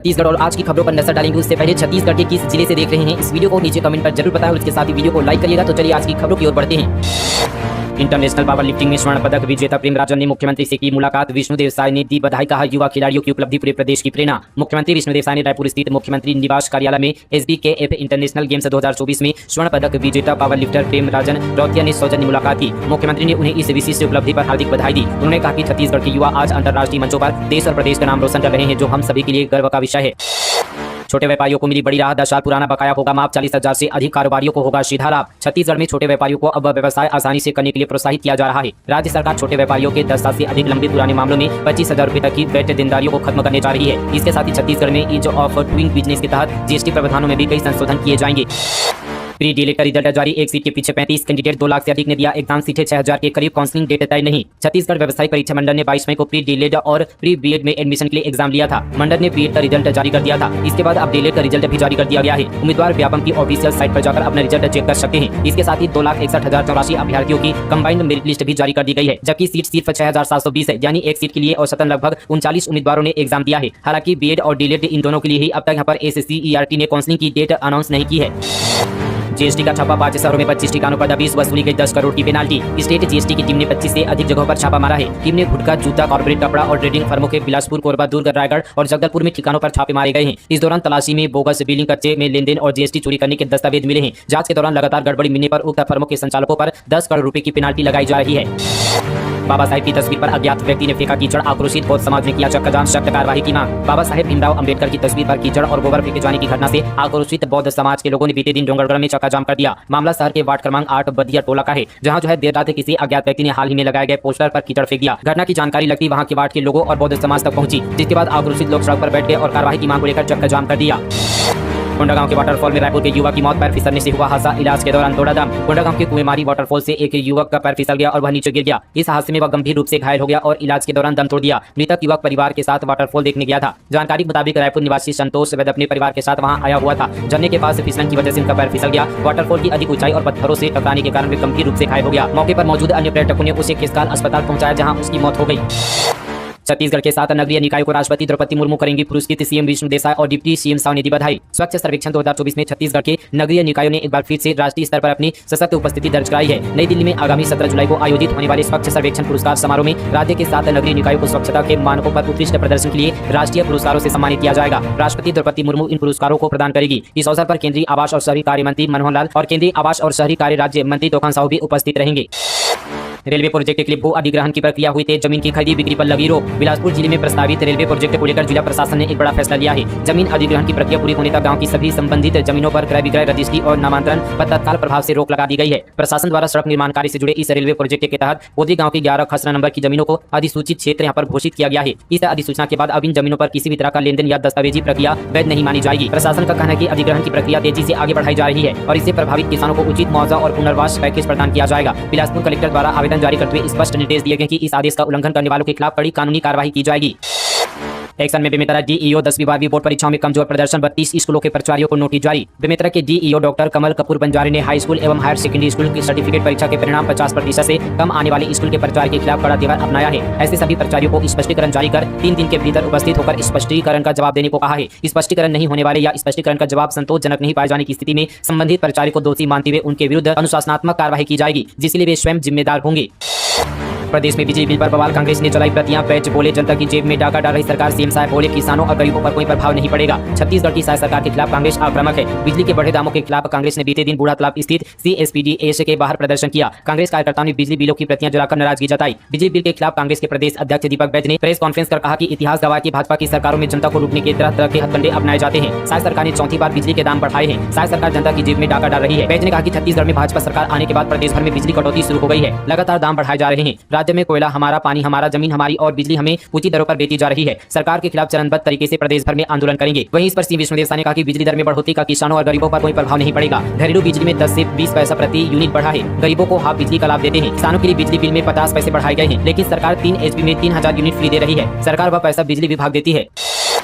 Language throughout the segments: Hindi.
छत्तीसगढ़ और आज की खबरों पर नजर डालेंगे उससे पहले छत्तीसगढ़ के किस जिले से देख रहे हैं इस वीडियो को नीचे कमेंट पर जरूर बताएं और इसके साथ ही वीडियो को लाइक करिएगा। तो चलिए आज की खबरों की ओर बढ़ते हैं। इंटरनेशनल पावर लिफ्टिंग में स्वर्ण पदक विजेता प्रेम राजन ने मुख्यमंत्री से की मुलाकात। विष्णुदेव साय ने दी बधाई, कहा युवा खिलाड़ियों की उपलब्धि पूरे प्रदेश की प्रेरणा। मुख्यमंत्री विष्णुदेव साय ने रायपुर स्थित मुख्यमंत्री निवास कार्यालय में SBKF इंटरनेशनल गेम्स 2024 में स्वर्ण पदक विजेता पावर लिफ्टर प्रेम राजन रौतिया ने सौजन्य मुलाकात की। मुख्यमंत्री ने उन्हें इस विशिष्ट उपलब्धि पर हार्दिक बधाई दी। उन्होंने कहा कि छत्तीसगढ़ के युवा आज अंतर्राष्ट्रीय मंचों पर देश और प्रदेश का नाम रोशन कर रहे हैं, जो हम सभी के लिए गर्व का विषय है। छोटे व्यापारियों को मिली बड़ी राहत, 10 साल पुराना बकाया होगा माफ, 40,000 से अधिक कारोबारियों को होगा सीधा लाभ। छत्तीसगढ़ में छोटे व्यापारियों को अब व्यवसाय आसानी से करने के लिए प्रोत्साहित किया जा रहा है। राज्य सरकार छोटे व्यापारियों के 10 साल से अधिक लंबित पुराने मामलों में 25,000 रुपए तक की वैट देनदारियों को खत्म करने जा रही है। इसके साथ ही छत्तीसगढ़ में ईज ऑफ डूइंग बिजनेस के तहत GST प्रावधानों में भी कई संशोधन किए जाएंगे। प्री डी का रिजल्ट जारी, एक सीट के पीछे 35 कैंडिडेट, 2 लाख से अधिक ने दिया एग्जाम, सीटें 6,000 के करीब, काउंसलिंग डेट तय नहीं। छत्तीसगढ़ व्यवसायिक परीक्षा मंडल ने 22 मई को प्री डीलेड और प्री बीएड में एडमिशन के लिए एग्जाम लिया था। मंडल ने बीएड का रिजल्ट जारी कर दिया था। इसके बाद अब डीलेड का रिजल्ट भी जारी कर दिया गया है। उम्मीदवार व्यापम की ऑफिशियल साइट पर जाकर अपना रिजल्ट चेक कर सकते हैं। इसके साथ ही 2,61,084 अभ्यर्थियों की कंबाइंड मेरिट लिस्ट भी जारी कर दी गई है, जबकि सीट सिर्फ 6,720 है, यानी एक सीट के लिए औसतन लगभग 39 उम्मीदवारों ने एग्जाम दिया है। हालांकि बीएड और डीलेड इन दोनों के लिए ही अब तक यहाँ पर SCERT ने काउंसलिंग की डेट अनाउंस नहीं की है। GST का छापा, 5 शहरों में 25 ठिकानों पर दबिश, वसूली गई 10 करोड़ की पेनाल्टी। स्टेट GST की टीम ने 25 से अधिक जगहों पर छापा मारा है। टीम ने गुटखा, जूता, कॉर्पोरेट कपड़ा और ट्रेडिंग फर्मों के बिलासपुर, कोरबा, दुर्ग, रायगढ़ और जगदलपुर में ठिकानों पर छापे मारे गए हैं। इस दौरान तलाशी में बोगस बिलिंग, कच्चे में लेनदेन और GST चोरी करने के दस्तावेज मिले हैं। जांच के दौरान लगातार गड़बड़ी मिलने पर उक्त फर्मों के संचालकों पर 10 करोड़ रुपए की पेनाल्टी लगाई जा रही है। बाबा साहेब की तस्वीर पर अज्ञात व्यक्ति ने फेंका कीचड़, आक्रोशित बौद्ध समाज ने किया चक्काजाम, सख्त कार्रवाई की मांग। बाबा साहेब भीमराव अंबेडकर की तस्वीर पर कीचड़ और गोबर फेंके जाने की घटना से आक्रोशित बौद्ध समाज के लोगों ने बीते दिन डोंगरगढ़ में चक्काजाम कर दिया। मामला शहर के वार्ड क्रमांक 8 बदिया टोला का है, जहां देर रात किसी अज्ञात व्यक्ति ने हाल ही में लगाए गए पोस्टर पर कीचड़ फेंक दिया। घटना की जानकारी लगती वहां के वार्ड के लोगों और बौद्ध समाज तक पहुंची, जिसके बाद आक्रोशित लोग सड़क पर बैठ गए और कार्रवाई की मांग को लेकर चक्काजाम कर दिया। कोंडागांव के वाटरफॉल में रायपुर के युवक की मौत, पैर फिसलने से हुआ हादसा, इलाज के दौरान तोड़ा दम। कोंडागांव के कुएमारी वाटरफॉल से एक युवक का पैर फिसल गया और वह नीचे गिर गया। इस हादसे में वह गंभीर रूप से घायल हो गया और इलाज के दौरान दम तोड़ दिया। मृतक युवक परिवार के साथ वाटरफॉल देखने गया था। जानकारी के मुताबिक रायपुर निवासी संतोष वैद अपने परिवार के साथ वहां आया हुआ था। झरने के पास फिसलन की वजह से उनका पैर फिसल गया। वाटरफॉल की अधिक ऊंचाई और पत्थरों से टकराने के कारण वे गंभीर रूप से घायल हो गया। मौके पर मौजूद अन्य पर्यटकों ने उसे किसकाल अस्पताल पहुंचाया, जहां उसकी मौत हो गई। छत्तीसगढ़ के 7 नगरीय निकायों को राष्ट्रपति द्रौपदी मुर्मू करेंगी पुरस्कृत। CM विष्णुदेव साय और डिप्टी CM साव ने दी बधाई। स्वच्छ सर्वेक्षण 2024 में छत्तीसगढ़ के नगरीय निकायों ने एक बार फिर से राष्ट्रीय स्तर पर अपनी सशक्त उपस्थिति दर्ज कराई है। नई दिल्ली में आगामी 17 जुलाई को आयोजित होने वाले स्वच्छ सर्वेक्षण पुरस्कार समारोह में राज्य के 7 नगरीय निकायों को स्वच्छता के मानकों पर उत्कृष्ट प्रदर्शन के लिए राष्ट्रीय पुरस्कारों से सम्मानित किया जाएगा। राष्ट्रपति द्रौपदी मुर्मू इन पुरस्कारों को प्रदान करेगी। इस अवसर पर केंद्रीय आवास और शहरी कार्य मंत्री मनोहर लाल और केंद्रीय आवास और शहरी कार्य राज्य मंत्री तोकाम साहू भी उपस्थित रहेंगे। रेलवे प्रोजेक्ट के लिए भू अधिग्रहण की प्रक्रिया हुई तेज, जमीन की खरीदी बिक्री पर लगी रोक। बिलासपुर जिले में प्रस्तावित रेलवे प्रोजेक्ट को लेकर जिला प्रशासन ने एक बड़ा फैसला लिया है। जमीन अधिग्रहण की प्रक्रिया पूरी होने तक गांव की सभी संबंधित जमीनों पर क्रय विक्रय, रजिस्ट्री और नामांतरण पर तत्काल प्रभाव से रोक लगा दी गई है। प्रशासन द्वारा सड़क निर्माण कार्य से जुड़े इस रेलवे प्रोजेक्ट के तहत पोदी गाँव के 11 खसरा नंबर की जमीनों को अधिसूचित क्षेत्र यहाँ पर घोषित किया गया है। इस अधिसूचना के बाद अब इन जमीनों पर किसी भी तरह का लेनदेन या दस्तावेजी प्रक्रिया वैध नहीं मानी जाएगी। प्रशासन का कहना है कि अधिग्रहण की प्रक्रिया तेजी से आगे बढ़ाई जा रही है और इससे प्रभावित किसानों को उचित मुआवजा और पुनर्वास पैकेज प्रदान किया जाएगा। बिलासपुर कलेक्टर द्वारा आवेदन जारी करते हुए स्पष्ट निर्देश दिए गए कि इस आदेश का उल्लंघन करने वालों के खिलाफ कड़ी कानूनी कार्रवाई की जाएगी। एक्शन में बेमेतरा DEO 10वीं 12वीं बोर्ड परीक्षाओं में कमजोर प्रदर्शन, 32 स्कूलों के प्राचार्यों को नोटिस जारी। बेमेतरा के DEO डॉक्टर कमल कपूर बंजारे ने हाई स्कूल एवं हायर सेकेंडरी स्कूल की सर्टिफिकेट परीक्षा के परिणाम 50% से कम आने वाले स्कूल के प्राचार्य के खिलाफ कड़ा तेवर अपनाया है। ऐसे सभी प्राचार्यों को स्पष्टीकरण जारी कर 3 दिन के भीतर उपस्थित होकर स्पष्टीकरण का जवाब देने को कहा है। स्पष्टीकरण नहीं होने वाले या स्पष्टीकरण का जवाब संतोषजनक नहीं पाए जाने की स्थिति में संबंधित प्राचार्य को दोषी मानते हुए उनके विरुद्ध अनुशासनात्मक कार्रवाई की जाएगी, जिसके लिए वे स्वयं जिम्मेदार होंगे। प्रदेश में बिजली बिल पर बवाल, कांग्रेस ने चलाई प्रतियां, पैच बोले जनता की जेब में डाका डाल रही सरकार। CM साय बोले किसानों और गरीबों पर कोई प्रभाव नहीं पड़ेगा। छत्तीसगढ़ की साय सरकार के खिलाफ कांग्रेस आक्रामक है। बिजली के बढ़े दामों के खिलाफ कांग्रेस ने बीते दिन बूढ़ा तालाब स्थित CSPDA के बाहर प्रदर्शन किया। कांग्रेस कार्यकर्ताओं ने बिजली बिलों की प्रतियां जलाकर नाराजगी जताई। बिजली बिल के खिलाफ कांग्रेस के प्रदेश अध्यक्ष दीपक बैज ने प्रेस कॉन्फ्रेंस कर कहा कि इतिहास गवाह की भाजपा की सरकारों में जनता को लूटने के तरह तरह के हथकंडे अपनाए जाते हैं। साय सरकार ने चौथी बार बिजली के दाम बढ़ाए हैं। साय सरकार जनता की जेब में डाका डाल रही है। बैज ने कहा कि छत्तीसगढ़ में भाजपा सरकार आने के बाद प्रदेश भर में बिजली कटौती शुरू हो गई है। लगातार दाम बढ़ाए जा रहे हैं। राज्य में कोयला हमारा, पानी हमारा, जमीन हमारी और बिजली हमें उचित दरों पर बेची जा रही है। सरकार के खिलाफ चरणबद्ध तरीके से प्रदेश भर में आंदोलन करेंगे। वहीं इस पर CM विष्णुदेव साय ने कहा कि बिजली दर में बढ़ोतरी का किसानों और गरीबों पर कोई प्रभाव नहीं पड़ेगा। घरेलू बिजली में 10 से 20 पैसा प्रति यूनिट बढ़ा है। गरीबों को हाफ बिजली का लाभ देते हैं। किसानों के लिए बिजली बिल में 50 पैसे बढ़ाए गए हैं, लेकिन सरकार 3 HP में 3000 यूनिट फ्री दे रही है। सरकार वह पैसा बिजली विभाग देती है।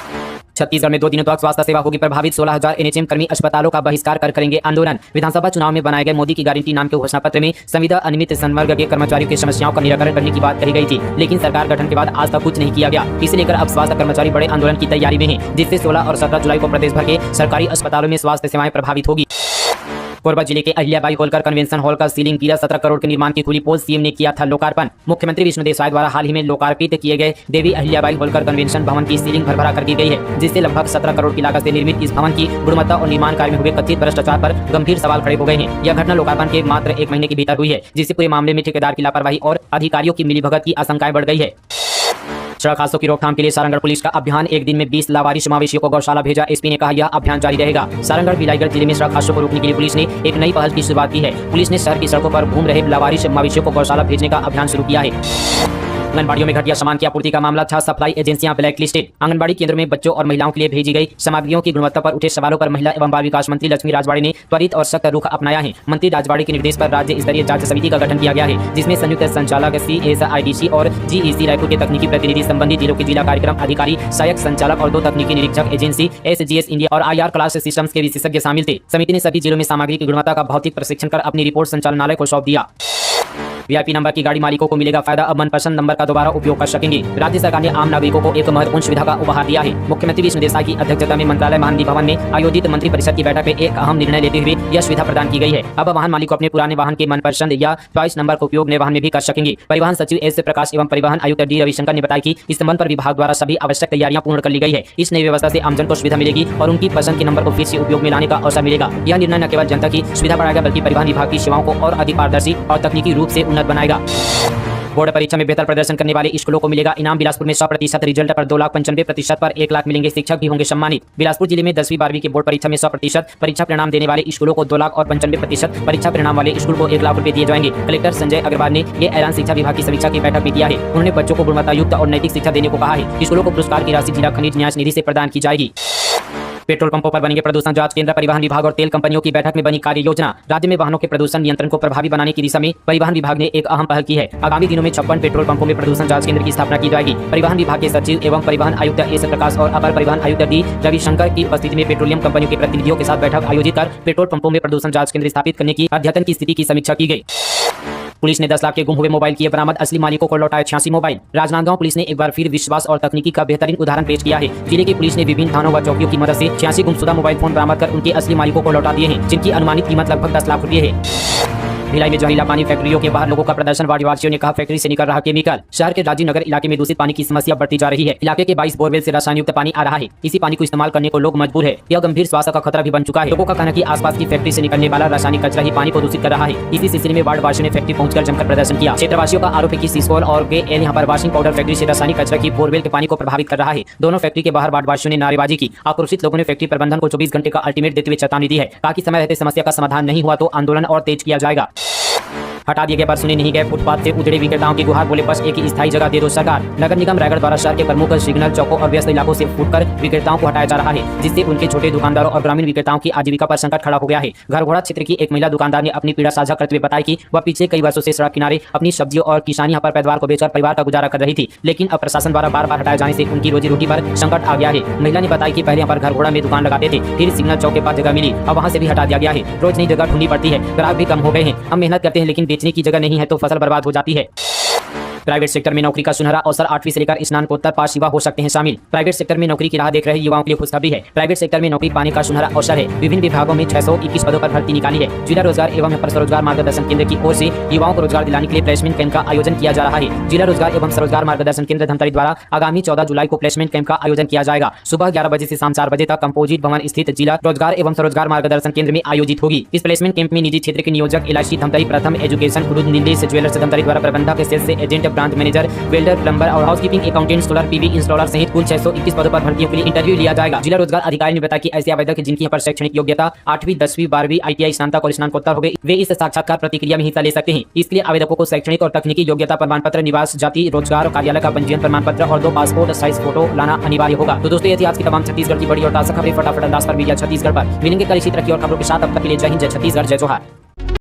छत्तीसगढ़ में 2 दिनों तक स्वास्थ्य सेवा होगी प्रभावित। 16,000 एनएचएम कर्मी अस्पतालों का बहिष्कार कर करेंगे आंदोलन। विधानसभा चुनाव में बनाए गए मोदी की गारंटी नाम के घोषणा पत्र में संविदा अनियमित संवर्ग के कर्मचारियों की समस्याओं का निराकरण करने की बात कही गई थी, लेकिन सरकार गठन के बाद आज तक कुछ नहीं किया गया। इसे लेकर अब स्वास्थ्य कर्मचारी बड़े आंदोलन की तैयारी में हैं, जिससे 16 और 17 जुलाई को प्रदेश भर के सरकारी अस्पतालों में स्वास्थ्य सेवाएं प्रभावित होगी। कोरबा जिले के अहिल्याबाई होलकर कन्वेंशन हॉल का सीलिंग गिरा 17 करोड़ के निर्माण की खुली पोल सीएम ने किया था लोकार्पण। मुख्यमंत्री विष्णुदेव साय द्वारा हाल ही में लोकार्पित किए गए देवी अहिल्याबाई होलकर कन्वेंशन भवन की सीलिंग भरभरा कर दी गई है, जिससे लगभग 17 करोड़ की लागत से निर्मित इस भवन की गुणवत्ता और निर्माण कार्य में हुए कथित भ्रष्टाचार पर गंभीर सवाल खड़े हो गए हैं। यह घटना लोकार्पण के मात्र 1 महीने के भीतर हुई है, जिससे पूरे मामले में ठेकेदार की लापरवाही और अधिकारियों की मिलीभगत की आशंकाएं बढ़ गई है। सड़क हादसों की रोकथाम के लिए सारंगढ़ पुलिस का अभियान। एक दिन में 20 लावारिश मवेशियों को गौशाला भेजा। एसपी ने कहा यह अभियान जारी रहेगा। सारंगढ़ बिलाईगढ़ जिले में सड़क हादसों को रोकने के लिए पुलिस ने एक नई पहल की शुरुआत की है। पुलिस ने शहर की सड़कों पर घूम रहे लावारिश मवेशियों को गौशाला भेजने का अभियान शुरू किया है। आंगनबाड़ियों में घटिया सामान की आपूर्ति का मामला था। सप्लाई एजेंसियां ब्लैक लिस्टेड। आंगनबाड़ी केंद्रों में बच्चों और महिलाओं के लिए भेजी गई सामग्रियों की गुणवत्ता पर उठे सवालों पर महिला एवं बाल विकास मंत्री लक्ष्मी राजवाड़े ने त्वरित और सख्त रुख अपनाया है। मंत्री राजवाड़े के निर्देश पर राज्य स्तरीय जांच समिति का गठन किया गया है, जिसमें संयुक्त संचालक CSIDC और GEC रायपुर के तकनीकी प्रतिनिधि, संबंधित जिलों के जिला कार्यक्रम अधिकारी, सहायक संचालक और 2 तकनीकी निरीक्षक एजेंसी SGS इंडिया और IR क्लास सिस्टम्स के विशेषज्ञ शामिल थे। समिति ने सभी जिलों में सामग्री की गुणवत्ता का भौतिक परीक्षण कर अपनी रिपोर्ट संचालनालय को सौंप दिया। VIP नंबर की गाड़ी मालिकों को मिलेगा फायदा। अब मनपसंद नंबर का दोबारा उपयोग कर सकेंगे। राज्य सरकार ने आम नागरिकों को एक महत्वपूर्ण सुविधा का उपहार दिया है। मुख्यमंत्री विष्णुदेव साय की अध्यक्षता में मंत्रालय महानदी भवन में आयोजित मंत्री परिषद की बैठक में एक अहम निर्णय लेते हुए यह सुविधा प्रदान की गई है। अब वाहन मालिक अपने पुराने वाहन के मनपसंद या चॉइस नंबर का उपयोग नए वाहन में भी कर सकेंगे। परिवहन सचिव S प्रकाश एवं परिवहन आयुक्त D रविशंकर ने बताया कि इस संबंध पर विभाग द्वारा सभी आवश्यक तैयारियां पूर्ण कर ली गई है। इस नई व्यवस्था से आमजन को सुविधा मिलेगी और उनकी पसंद के नंबर को फिर से उपयोग में लाने का अवसर मिलेगा। यह निर्णय न केवल जनता की सुविधा बढ़ाएगा, बल्कि परिवहन विभाग की सेवाओं को और अधिक पारदर्शी और तकनीकी रूप से उन्नत बनाएगा। बोर्ड परीक्षा में बेहतर प्रदर्शन करने वाले स्कूलों को मिलेगा इनाम। बिलासपुर में 100% रिजल्ट पर 2,95,000 पर 1 लाख मिलेंगे। शिक्षक भी होंगे सम्मानित। बिलासपुर जिले में 10वीं 12वीं के बोर्ड परीक्षा में 100% परीक्षा परिणाम देने वाले स्कूलों को 2,95% परीक्षा परिणाम वाले स्कूल को 1 लाख रुपए दिए जाएंगे। कलेक्टर संजय अग्रवाल ने ये ऐलान शिक्षा विभाग की समीक्षा की बैठक में किया है। उन्होंने बच्चों को गुणवत्तायुक्त और नैतिक शिक्षा देने को कहा है। स्कूलों को पुरस्कार की राशि जिला खनिज न्यास निधि से प्रदान की जाएगी। पेट्रोल पंपों पर बनेंगे प्रदूषण जांच केंद्र। परिवहन विभाग और तेल कंपनियों की बैठक में बनी कार्य योजना। राज्य में वाहनों के प्रदूषण नियंत्रण को प्रभावी बनाने की दिशा में परिवहन विभाग ने एक अहम पहल की है। आगामी दिनों में 56 पेट्रोल पंपों में प्रदूषण जांच केंद्र की स्थापना की जाएगी। परिवहन विभाग के सचिव एवं परिवहन आयुक्त S प्रकाश और अपर परिवहन आयुक्त D रविशंकर की उपस्थिति में पेट्रोलियम कंपनियों के प्रतिनिधियों के साथ बैठक आयोजित कर पेट्रोल पंपों में प्रदूषण जांच केंद्र स्थापित करने की अद्यतन की स्थिति की समीक्षा की गई। पुलिस ने 10 लाख के गुम हुए मोबाइल किए बरामद। असली मालिकों को लौटाए 86 मोबाइल। राजनांदगांव पुलिस ने एक बार फिर विश्वास और तकनीकी का बेहतरीन उदाहरण पेश किया है। जिले की पुलिस ने विभिन्न थानों व चौकियों की मदद से 86 गुमशुदा मोबाइल फोन बरामद कर उनके असली मालिकों को लौटा दिए हैं, जिनकी अनुमानित कीमत लगभग 10 लाख रुपए है। भिलाई में जहरीला पानी फैक्ट्रियों के बाहर लोगों का प्रदर्शन। वार्डवासियों ने कहा फैक्ट्री से निकल रहा केमिकल। शहर के राजीव नगर इलाके में दूषित पानी की समस्या बढ़ती जा रही है। इलाके के 22 बोरवेल से रसायन युक्त पानी आ रहा है। इसी पानी को इस्तेमाल करने को लोग मजबूर है। यह गंभीर स्वास्थ्य का खतरा भी बन चुका है। लोगों का कहना है कि आसपास की फैक्ट्री से निकलने वाला रासायनिक कचरा ही पानी को दूषित कर रहा है। इसी सिलसिले में वार्डवासियों ने फैक्ट्री पहुंचकर जमकर प्रदर्शन किया। क्षेत्रवासियों का आरोप है कि सिसोल और गेएल यहां पर वॉशिंग पाउडर फैक्ट्री से रासायनिक कचरा की बोरवेल के पानी को प्रभावित कर रहा है। दोनों फैक्ट्री के बाहर वार्डवासियों ने नारेबाजी की। आक्रोशित लोगों ने फैक्ट्री प्रबंधन को 24 घंटे का अल्टीमेट देते हुए चेतावनी दी है। कहा कि समय रहते समस्या का समाधान नहीं हुआ तो आंदोलन और तेज किया जाएगा। हटा दिए गए पर सुने नहीं गए। फुटपाथ से उजड़े विक्रेताओं की गुहार। बोले बस एक ही स्थायी जगह दे दो सरकार। नगर निगम रायगढ़ द्वारा शहर के प्रमुख सिग्नल चौकों और व्यस्त इलाकों से फूटकर विक्रेताओं को हटाया जा रहा है, जिससे उनके छोटे दुकानदारों और ग्रामीण विक्रेताओं की आजीविका पर संकट खड़ा हो गया है। घरघोड़ा क्षेत्र की एक महिला दुकानदार ने अपनी पीड़ा साझा करते हुए बताया कि वह पिछले कई वर्षों से सड़क किनारे अपनी सब्जियों और किसानी यहाँ पर पैदावार को बेचकर परिवार का गुजारा कर रही थी, लेकिन अब प्रशासन द्वारा बार बार हटाए जाने से उनकी रोजी रोटी पर संकट आ गया है। महिला ने बताया कि पहले यहाँ पर घरघोड़ा में दुकान लगाते थे, फिर सिग्नल चौक के पास जगह मिली, अब वहाँ से भी हटा दिया गया है। रोज नई जगह ढूंढनी पड़ती है। ग्राहक भी कम हो गए हैं। हम मेहनत करते हैं लेकिन बेचने की जगह नहीं है तो फसल बर्बाद हो जाती है। प्राइवेट सेक्टर में नौकरी का सुनहरा अवसर। 8वीं से लेकर स्नातकोत्तर पास युवा हो सकते हैं शामिल। प्राइवेट सेक्टर में नौकरी की राह देख रहे युवाओं के लिए खुशखबरी है। प्राइवेट सेक्टर में नौकरी पाने का सुनहरा अवसर है। विभिन्न विभागों में 621 पदों पर भर्ती निकाली है। जिला रोजगार एवं स्वरोजगार मार्गदर्शन केंद्र की ओर से युवाओं को रोजगार दिलाने के लिए प्लेसमेंट कैंप का आयोजन किया जा रहा है। जिला रोजगार एवं स्वरोजगार मार्गदर्शन केंद्र धमतरी द्वारा आगामी 14 जुलाई को प्लेसमेंट कैंप का आयोजन किया जाएगा। सुबह 11 बजे से शाम 4 बजे तक कंपोजिट भवन स्थित जिला रोजगार एवं स्वरोजगार मार्गदर्शन केंद्र में आयोजित होगी। इस प्लेसमेंट कैंप में निजी क्षेत्र के नियोजक LIC धमतरी, प्रथम एजुकेशन खुद निर्देश ज्वेलर्स धमतरी द्वारा प्रबंधक sales agent, branch manager, welder, plumber और housekeeping accountant, solar PV installer सहित कुल 621 पदों पर भर्तियों के लिए इंटरव्यू लिया जाएगा। जिला रोजगार अधिकारी ने बताया कि ऐसे आवेदक जिनकी यहाँ पर शैक्षणिक योग्यता 8वीं, 10वीं, 12वीं, ITI स्नातक और स्नातकोत्तर हो गए, वे इस साक्षात्कार प्रक्रिया में हिस्सा ले सकते हैं। इसके लिए आवेदकों को शैक्षणिक और तकनीकी योग्यता प्रमाण पत्र, निवास, जाति, रोजगार, कार्यालय का पंजीयन प्रमाण पत्र और 2 पासपोर्ट साइज फोटो लाना अनिवार्य होगा। तो दोस्तों, ये थी आज की तमाम छत्तीसगढ़ की बड़ी और ताज़ा खबरें। फटाफट अंदाज पर मीडिया छत्तीसगढ़ पर मिलेंगे कल इसी तरह की और खबरों के साथ। अब तक के लिए जय हिंद, जय छत्तीसगढ़, जय जोहार।